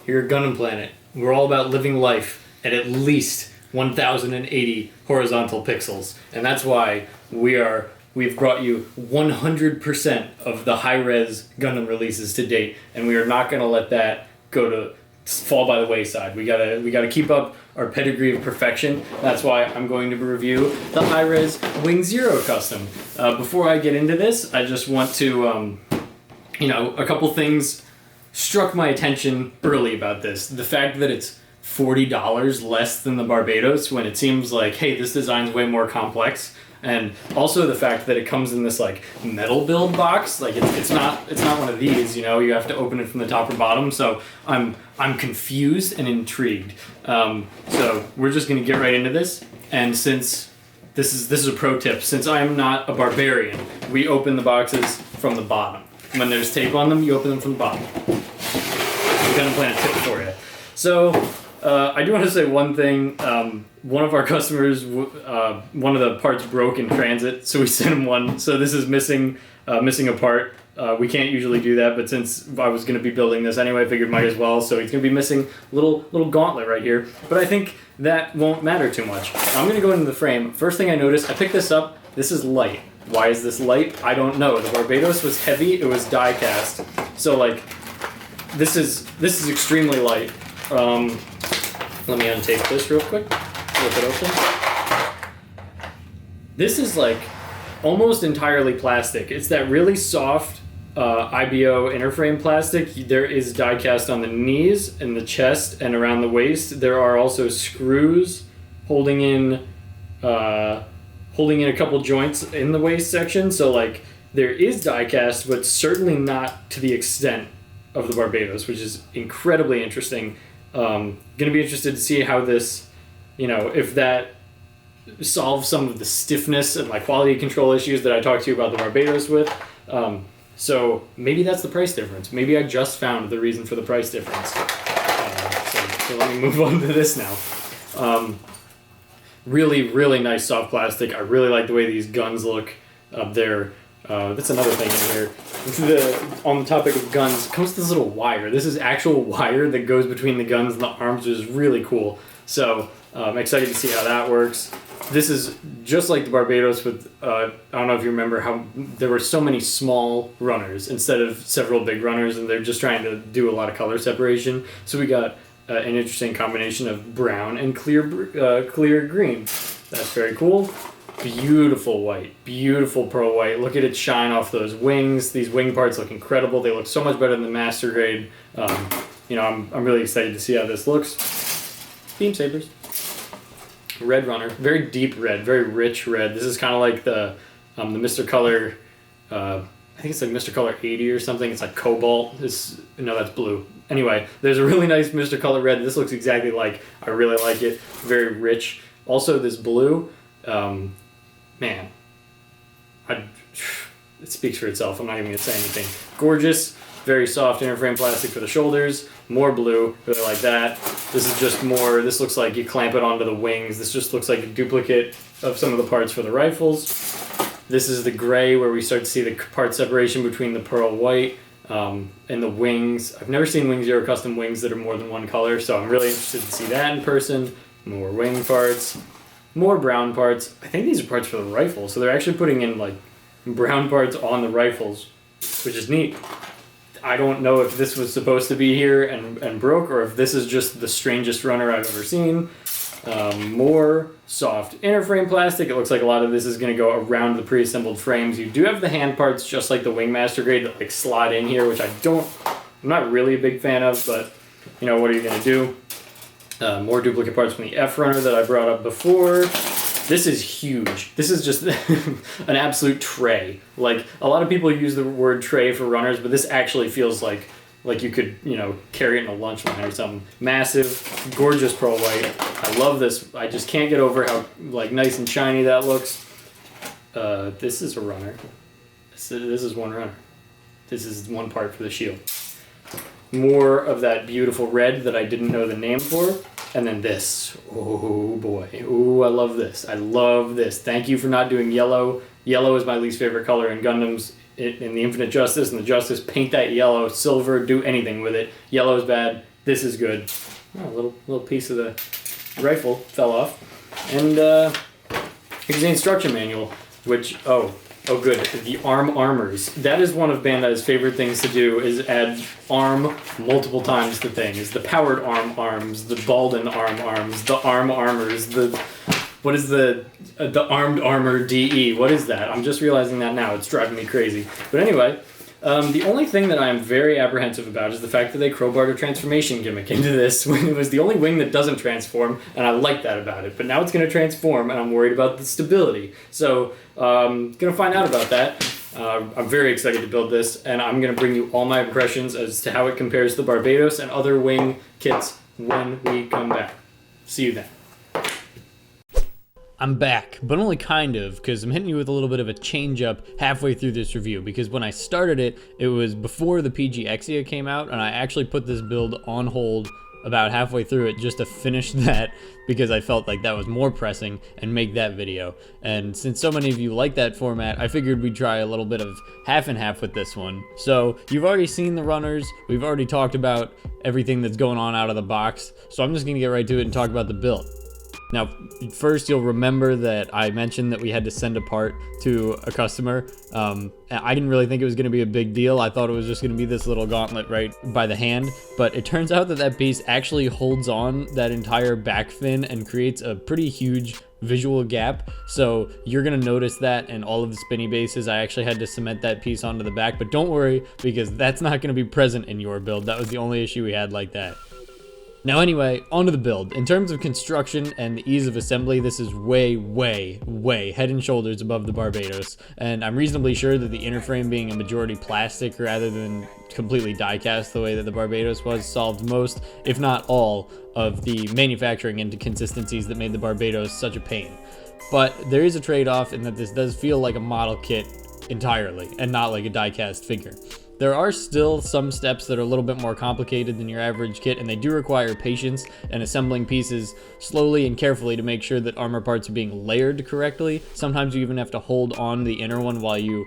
here at Gundam Planet, we're all about living life at least 1080 horizontal pixels. And that's why we've brought you 100% of the high-res Gundam releases to date, and we are not going to let that fall by the wayside. We gotta keep up our pedigree of perfection. That's why I'm going to review the high-res Wing Zero custom. Before I get into this, I just want to, a couple things struck my attention early about this. The fact that it's $40 less than the Barbados, when it seems like, hey, this design's way more complex. And also the fact that it comes in this like metal build box, like it's not one of these, you have to open it from the top or bottom. So I'm confused and intrigued. So we're just gonna get right into this. And since this is a pro tip, since I'm not a barbarian, we open the boxes from the bottom. When there's tape on them, you open them from the bottom. I'm gonna plan a tip for you. So I do want to say one thing. One of our customers, one of the parts broke in transit, so we sent him one. So this is missing a part. We can't usually do that, but since I was going to be building this anyway, I figured might as well. So he's going to be missing a little gauntlet right here. But I think that won't matter too much. I'm going to go into the frame. First thing I noticed, I picked this up. This is light. Why is this light? I don't know. The Barbados was heavy. It was die cast. So like, this is extremely light. Let me untape this real quick. Flip it open. This is like almost entirely plastic. It's that really soft IBO innerframe plastic. There is die cast on the knees and the chest and around the waist. There are also screws holding in a couple joints in the waist section. So like there is die cast, but certainly not to the extent of the Barbados, which is incredibly interesting. Gonna be interested to see how this, if that solves some of the stiffness and like quality control issues that I talked to you about the Barbados with. So maybe that's the price difference. Maybe I just found the reason for the price difference. So let me move on to this now. Really, really nice soft plastic. I really like the way these guns look up there. That's another thing in here. On the topic of guns, comes with this little wire. This is actual wire that goes between the guns and the arms, which is really cool. So I'm excited to see how that works. This is just like the Barbados with, I don't know if you remember how there were so many small runners instead of several big runners, and they're just trying to do a lot of color separation. So we got an interesting combination of brown and clear green. That's very cool. Beautiful white, beautiful pearl white. Look at it shine off those wings. These wing parts look incredible. They look so much better than master grade. I'm really excited to see how this looks. Beam sabers. Red runner, very deep red, very rich red. This is kind of like the Mr. Color. I think it's like Mr. Color 80 or something. It's like cobalt. No, that's blue. Anyway, there's a really nice Mr. Color red. This looks exactly like. I really like it. Very rich. Also, this blue. Man, it speaks for itself. I'm not even going to say anything. Gorgeous, very soft innerframe plastic for the shoulders. More blue, really like that. This is just more, this looks like you clamp it onto the wings. This just looks like a duplicate of some of the parts for the rifles. This is the gray where we start to see the part separation between the pearl white and the wings. I've never seen Wing Zero custom wings that are more than one color, so I'm really interested to see that in person. More wing parts. More brown parts. I think these are parts for the rifle, so they're actually putting in like brown parts on the rifles, which is neat. I don't know if this was supposed to be here and broke, or if this is just the strangest runner I've ever seen. More soft innerframe plastic. It looks like a lot of this is going to go around the pre-assembled frames. You do have the hand parts, just like the Wingmaster grade, that like slide in here, which I'm not really a big fan of, but what are you going to do? More duplicate parts from the F runner that I brought up before. This is huge. This is just an absolute tray. Like, a lot of people use the word tray for runners, but this actually feels like you could, carry it in a lunch line or something. Massive, gorgeous pearl white. I love this. I just can't get over how like nice and shiny that looks. This is a runner. This is one runner. This is one part for the shield. More of that beautiful red that I didn't know the name for. And then this. Oh boy. Ooh, I love this. I love this. Thank you for not doing yellow. Yellow is my least favorite color in Gundams. In the Infinite Justice and the Justice, paint that yellow. Silver, do anything with it. Yellow is bad. This is good. Oh, a little piece of the rifle fell off. And here's the instruction manual, which, oh good, the arm armors. That is one of Bandai's favorite things to do, is add arm multiple times to things. The powered arm arms, the Balden arm arms, the arm armors, what is the armed armor DE? What is that? I'm just realizing that now. It's driving me crazy. But anyway, the only thing that I am very apprehensive about is the fact that they crowbarred a transformation gimmick into this when it was the only wing that doesn't transform, and I like that about it. But now it's going to transform, and I'm worried about the stability. So, going to find out about that. I'm very excited to build this, and I'm going to bring you all my impressions as to how it compares to the Barbados and other wing kits when we come back. See you then. I'm back, but only kind of, because I'm hitting you with a little bit of a change up halfway through this review, because when I started it, it was before the PG Exia came out, and I actually put this build on hold about halfway through it just to finish that, because I felt like that was more pressing and make that video. And since so many of you like that format, I figured we'd try a little bit of half and half with this one. So you've already seen the runners, we've already talked about everything that's going on out of the box, so I'm just gonna get right to it and talk about the build. Now, first you'll remember that I mentioned that we had to send a part to a customer. I didn't really think it was going to be a big deal. I thought it was just going to be this little gauntlet right by the hand, but it turns out that that piece actually holds on that entire back fin and creates a pretty huge visual gap. So you're going to notice that in all of the spinny bases. I actually had to cement that piece onto the back, but don't worry, because that's not going to be present in your build. That was the only issue we had like that. Now anyway, onto the build. In terms of construction and the ease of assembly, this is way, way, way head and shoulders above the Barbados, and I'm reasonably sure that the inner frame being a majority plastic rather than completely die-cast the way that the Barbados was solved most, if not all, of the manufacturing inconsistencies that made the Barbados such a pain. But there is a trade-off in that this does feel like a model kit entirely, and not like a die-cast figure. There are still some steps that are a little bit more complicated than your average kit, and they do require patience and assembling pieces slowly and carefully to make sure that armor parts are being layered correctly. Sometimes you even have to hold on the inner one while you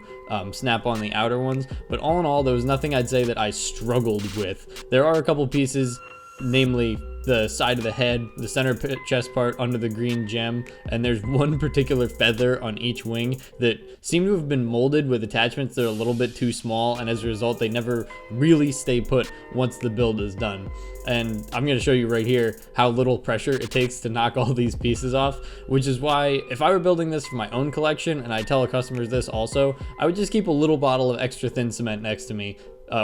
snap on the outer ones. But all in all, there was nothing I'd say that I struggled with. There are a couple pieces, namely the side of the head, the center chest part under the green gem, and there's one particular feather on each wing that seem to have been molded with attachments that are a little bit too small, and as a result they never really stay put once the build is done. And I'm going to show you right here how little pressure it takes to knock all these pieces off, which is why if I were building this for my own collection, and I tell customers this also, I would just keep a little bottle of extra thin cement next to me,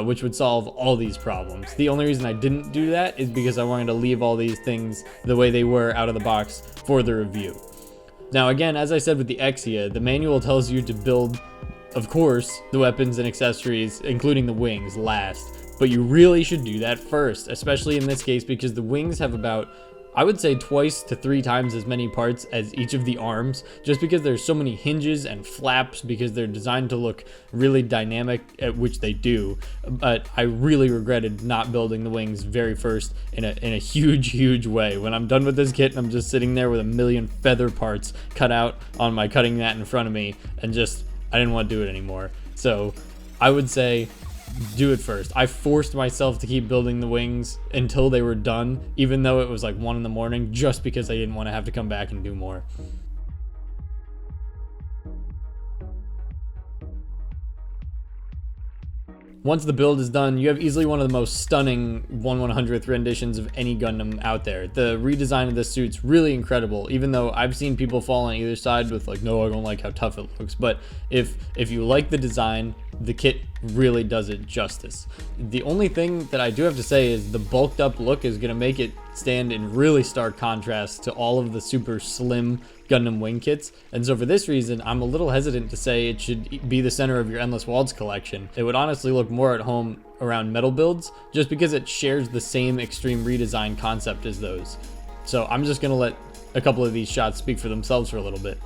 which would solve all these problems. The only reason I didn't do that is because I wanted to leave all these things the way they were out of the box for the review. Now again, as I said with the Exia, the manual tells you to build, of course, the weapons and accessories, including the wings, last. But you really should do that first, especially in this case because the wings have about, I would say, 2 to 3 times as many parts as each of the arms, just because there's so many hinges and flaps, because they're designed to look really dynamic, which they do. But I really regretted not building the wings very first in a huge way. When I'm done with this kit and I'm just sitting there with a million feather parts cut out on my cutting mat in front of me, and just, I didn't want to do it anymore. So I would say, do it first. I forced myself to keep building the wings until they were done, even though it was like 1 in the morning, just because I didn't want to have to come back and do more. Once the build is done, you have easily one of the most stunning 1/100th renditions of any Gundam out there. The redesign of this suit's really incredible, even though I've seen people fall on either side with like, no, I don't like how tough it looks. But if you like the design, the kit really does it justice. The only thing that I do have to say is the bulked up look is going to make it stand in really stark contrast to all of the super slim Gundam wing kits, and so for this reason I'm a little hesitant to say it should be the center of your Endless Waltz collection. It would honestly look more at home around metal builds, just because it shares the same extreme redesign concept as those. So I'm just gonna let a couple of these shots speak for themselves for a little bit.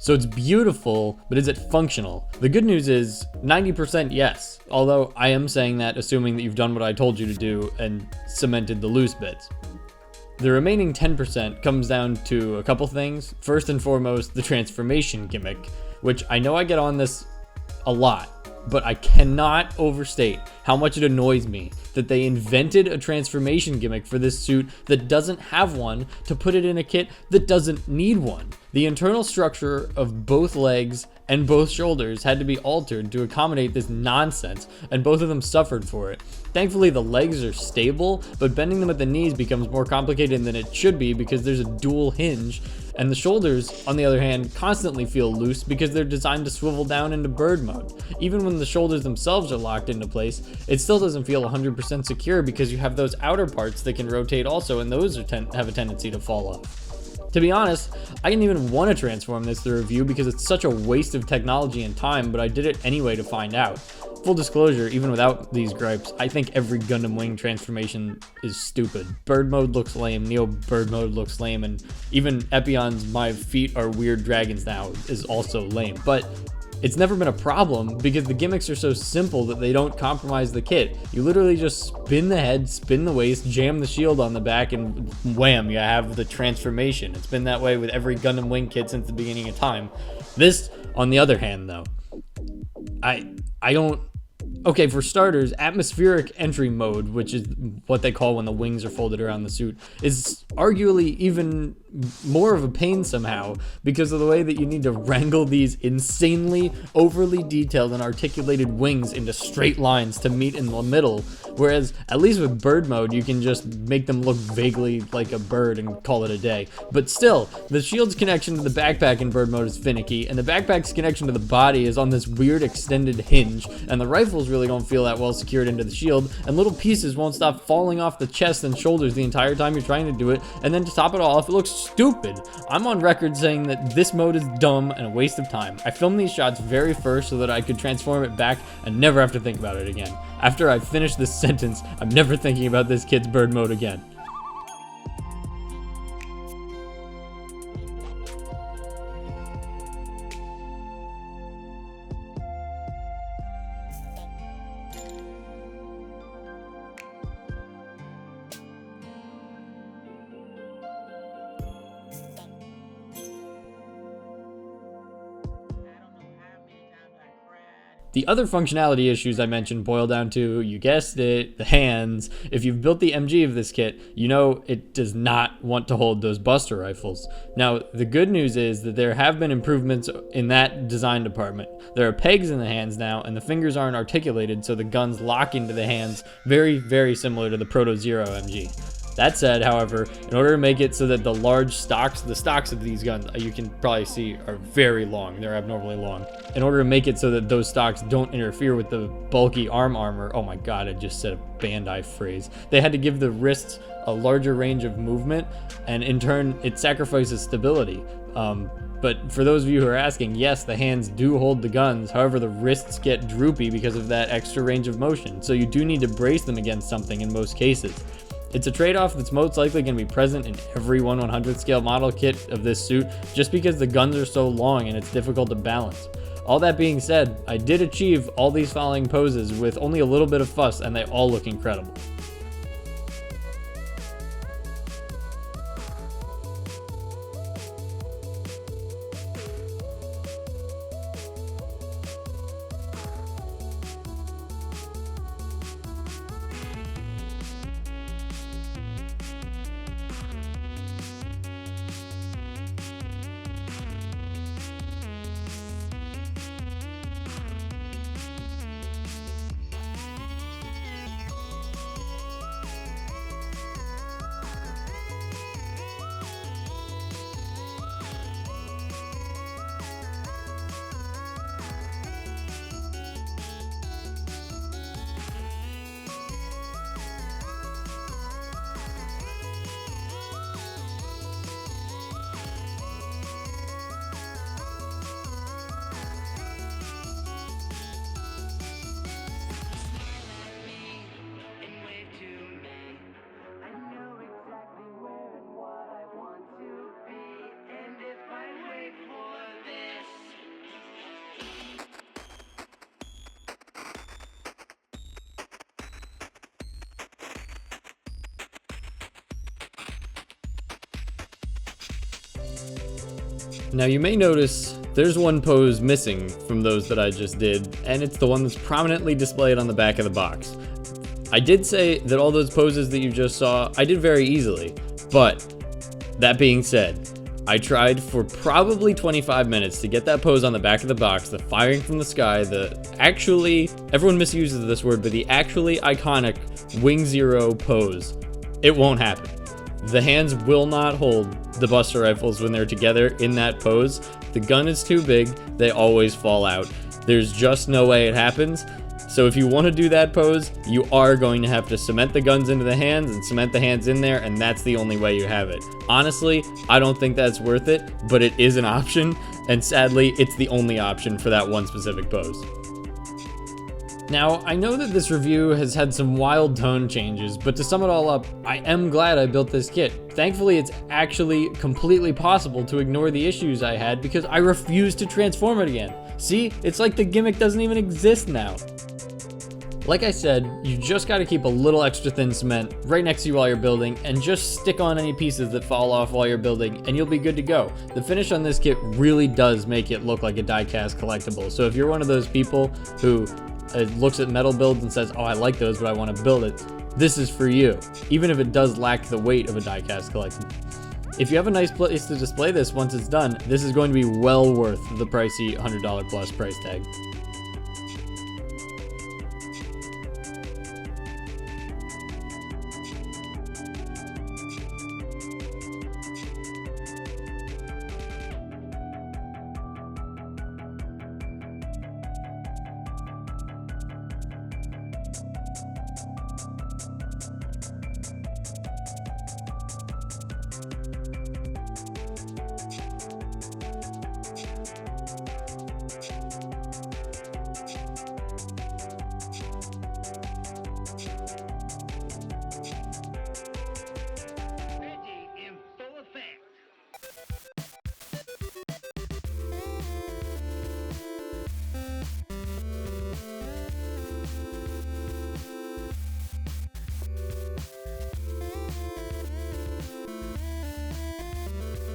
So it's beautiful, but is it functional? The good news is 90% yes, although I am saying that assuming that you've done what I told you to do and cemented the loose bits. The remaining 10% comes down to a couple things. First and foremost, the transformation gimmick, which I know I get on this a lot, but I cannot overstate how much it annoys me that they invented a transformation gimmick for this suit that doesn't have one to put it in a kit that doesn't need one. The internal structure of both legs and both shoulders had to be altered to accommodate this nonsense, and both of them suffered for it. Thankfully, the legs are stable, but bending them at the knees becomes more complicated than it should be because there's a dual hinge, and the shoulders, on the other hand, constantly feel loose because they're designed to swivel down into bird mode. Even when the shoulders themselves are locked into place, it still doesn't feel 100% secure because you have those outer parts that can rotate also, and those have a tendency to fall off. To be honest, I didn't even want to transform this to review because it's such a waste of technology and time, but I did it anyway to find out. Full disclosure, even without these gripes, I think every Gundam Wing transformation is stupid. Bird mode looks lame, Neo bird mode looks lame, and even Epion's "my feet are weird dragons now" is also lame. But it's never been a problem because the gimmicks are so simple that they don't compromise the kit. You literally just spin the head, spin the waist, jam the shield on the back, and wham, you have the transformation. It's been that way with every Gundam Wing kit since the beginning of time. This, on the other hand, though, I don't... Okay, for starters, atmospheric entry mode, which is what they call when the wings are folded around the suit, is arguably even more of a pain somehow because of the way that you need to wrangle these insanely overly detailed and articulated wings into straight lines to meet in the middle, whereas at least with bird mode you can just make them look vaguely like a bird and call it a day. But still, the shield's connection to the backpack in bird mode is finicky, and the backpack's connection to the body is on this weird extended hinge, and the rifles really don't feel that well secured into the shield, and little pieces won't stop falling off the chest and shoulders the entire time you're trying to do it, and then to top it all off, it looks stupid. I'm on record saying that this mode is dumb and a waste of time. I filmed these shots very first so that I could transform it back and never have to think about it again. After I finish this sentence, I'm never thinking about this kid's bird mode again. The other functionality issues I mentioned boil down to, you guessed it, the hands. If you've built the MG of this kit, you know it does not want to hold those Buster rifles. Now, the good news is that there have been improvements in that design department. There are pegs in the hands now, and the fingers aren't articulated, so the guns lock into the hands, very, very similar to the Proto Zero MG. That said, however, in order to make it so that the large stocks, the stocks of these guns, you can probably see are very long. They're abnormally long. In order to make it so that those stocks don't interfere with the bulky arm armor, oh my god, I just said a Bandai phrase. They had to give the wrists a larger range of movement, and in turn, it sacrifices stability. But for those of you who are asking, yes, the hands do hold the guns, however, the wrists get droopy because of that extra range of motion, so you do need to brace them against something in most cases. It's a trade-off that's most likely going to be present in every 1/100 scale model kit of this suit, just because the guns are so long and it's difficult to balance. All that being said, I did achieve all these following poses with only a little bit of fuss, and they all look incredible. Now you may notice there's one pose missing from those that I just did, and it's the one that's prominently displayed on the back of the box. I did say that all those poses that you just saw, I did very easily, but that being said, I tried for probably 25 minutes to get that pose on the back of the box, the firing from the sky, everyone misuses this word, but the actually iconic Wing Zero pose. It won't happen. The hands will not hold the Buster Rifles when they're together in that pose. The gun is too big, they always fall out. There's just no way it happens. So if you want to do that pose, you are going to have to cement the guns into the hands and cement the hands in there, and that's the only way you have it. Honestly, I don't think that's worth it, but it is an option, and sadly, it's the only option for that one specific pose. Now, I know that this review has had some wild tone changes, but to sum it all up, I am glad I built this kit. Thankfully, it's actually completely possible to ignore the issues I had because I refused to transform it again. See, it's like the gimmick doesn't even exist now. Like I said, you just gotta keep a little extra thin cement right next to you while you're building, and just stick on any pieces that fall off while you're building, and you'll be good to go. The finish on this kit really does make it look like a die-cast collectible, so if you're one of those people who looks at metal builds and says, oh, I like those, but I want to build it, this is for you, even if it does lack the weight of a die-cast collectible. If you have a nice place to display this once it's done, this is going to be well worth the pricey $100 plus price tag.